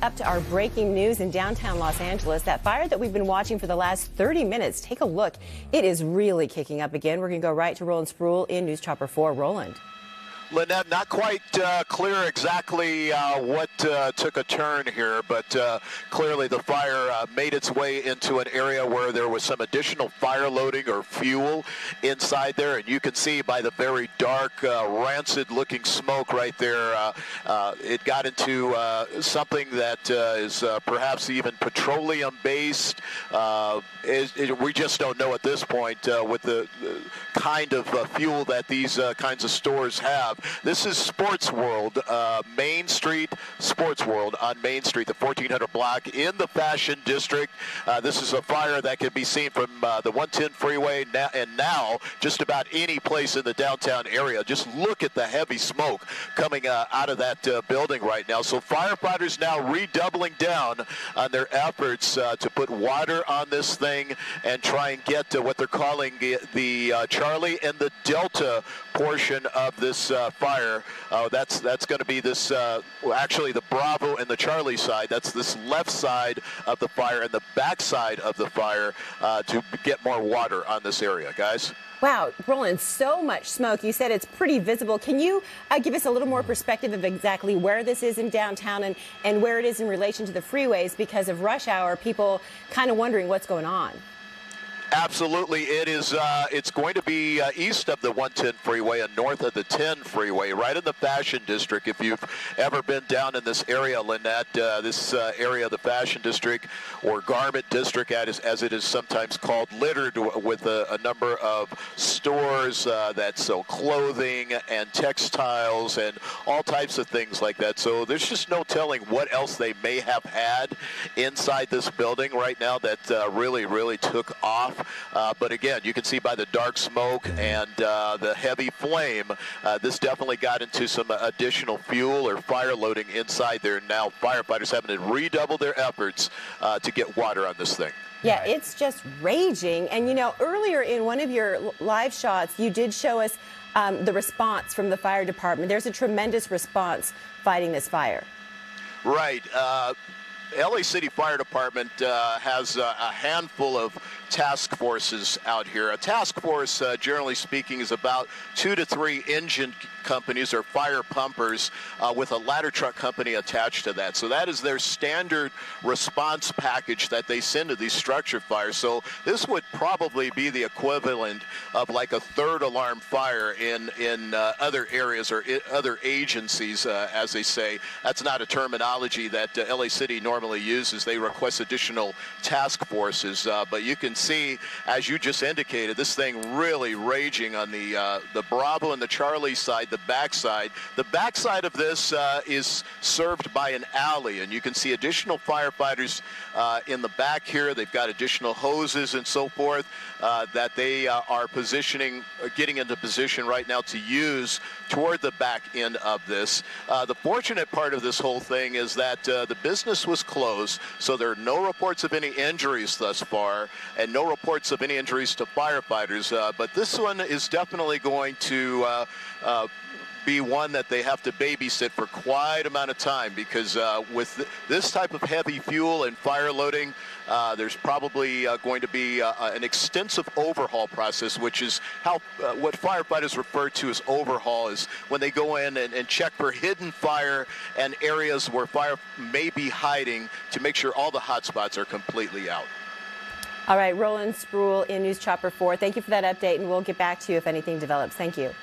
Up to our breaking news in downtown Los Angeles. That fire that we've been watching for the last 30 minutes. Take a look. It is really kicking up again. We're going to go right to Roland Spruill in News Chopper 4. Roland. Lynette, not quite clear exactly what took a turn here, but clearly the fire made its way into an area where there was some additional fire loading or fuel inside there, and you can see by the very dark, rancid-looking smoke right there, it got into something that is perhaps even petroleum-based. We just don't know at this point with the kind of fuel that these kinds of stores have. This is Sportswear, Main Street, Sportswear on Main Street, the 1400 block in the Fashion District. This is a fire that can be seen from the 110 freeway and now just about any place in the downtown area. Just look at the heavy smoke coming out of that building right now. So firefighters now redoubling down on their efforts to put water on this thing and try and get what they're calling the Charlie and the Delta portion of this fire. That's going to be this, actually the Bravo and the Charlie side. That's this left side of the fire and the back side of the fire to get more water on this area, guys. Wow, Roland, so much smoke. You said it's pretty visible. Can you give us a little more perspective of exactly where this is in downtown and where it is in relation to the freeways? Because of rush hour, people kind of wondering what's going on. Absolutely. It is. It's going to be east of the 110 freeway and north of the 10 freeway, right in the Fashion District. If you've ever been down in this area, Lynette, this area of the Fashion District or Garment District, as it is sometimes called, littered with a number of stores that sell clothing and textiles and all types of things like that. So there's just no telling what else they may have had inside this building right now that really took off. But again, you can see by the dark smoke and the heavy flame, this definitely got into some additional fuel or fire loading inside there. Now firefighters having to redouble their efforts to get water on this thing. Yeah, it's just raging. And, you know, earlier in one of your live shots, you did show us the response from the fire department. There's a tremendous response fighting this fire. Right. LA City Fire Department has a handful of task forces out here. A task force, generally speaking, is about 2 to 3 engine companies or fire pumpers with a ladder truck company attached to that. So that is their standard response package that they send to these structure fires. So this would probably be the equivalent of like a third alarm fire in other areas or other agencies, as they say. That's not a terminology that LA City normally uses. They request additional task forces, but you can see, as you just indicated, this thing really raging on the Bravo and the Charlie side. The backside. The backside of this is served by an alley, and you can see additional firefighters in the back here. They've got additional hoses and so forth that they are positioning, getting into position right now to use toward the back end of this. The fortunate part of this whole thing is that the business was closed, so there are no reports of any injuries thus far, and no reports of any injuries to firefighters. But this one is definitely going to be one that they have to babysit for quite amount of time, because with this type of heavy fuel and fire loading, there's probably going to be an extensive overhaul process, which is how what firefighters refer to as overhaul is when they go in and check for hidden fire and areas where fire may be hiding to make sure all the hot spots are completely out. All right, Roland Spruill in News Chopper 4. Thank you for that update, and we'll get back to you if anything develops. Thank you.